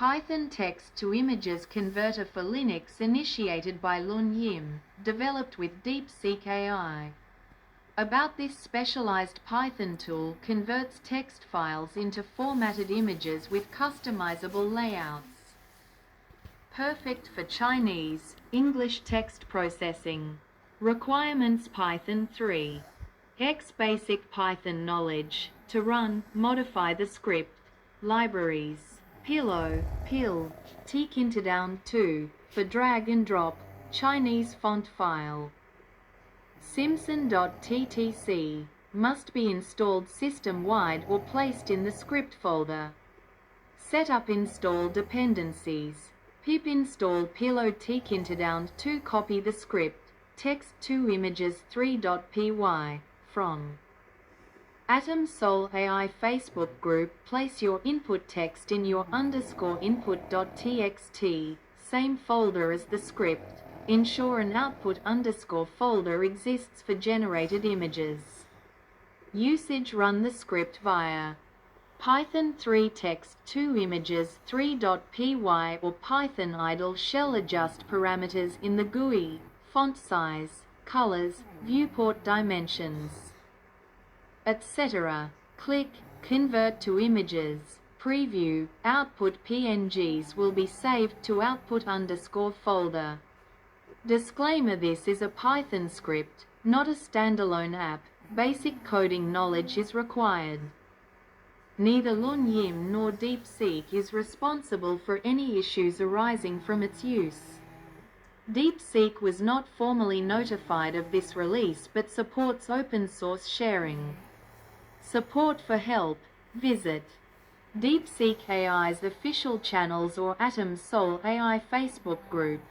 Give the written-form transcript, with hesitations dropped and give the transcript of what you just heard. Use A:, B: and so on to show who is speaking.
A: Python text to images converter for Linux initiated by Lun Yim, developed with DeepSeek AI. About this specialized Python tool converts text files into formatted images with customizable layouts. Perfect for Chinese, English text processing. Requirements: Python 3. Basic Python knowledge. To run, modify the script. Libraries: Pillow, Pill, tkinterdown2, for drag and drop, Chinese font file. Simsun.ttc, must be installed system-wide or placed in the script folder. Setup: install dependencies. Pip install pillow tkinterdown2, copy the script, text to images 3.py, from Atom Soul AI Facebook group. Place your input text in your _input.txt, same folder as the script. Ensure an output _ folder exists for generated images. Usage: run the script via Python 3 text to images 3.py or Python idle shell. Adjust parameters in the GUI, font size, colors, viewport dimensions, etc. Click Convert to images. Preview. Output PNGs will be saved to output _ folder. Disclaimer: this is a Python script, not a standalone app. Basic coding knowledge is required. Neither Lun Yim nor DeepSeek is responsible for any issues arising from its use. DeepSeek was not formally notified of this release but supports open source sharing. Support for help, visit DeepSeek AI's official channels or Atom Soul AI Facebook group.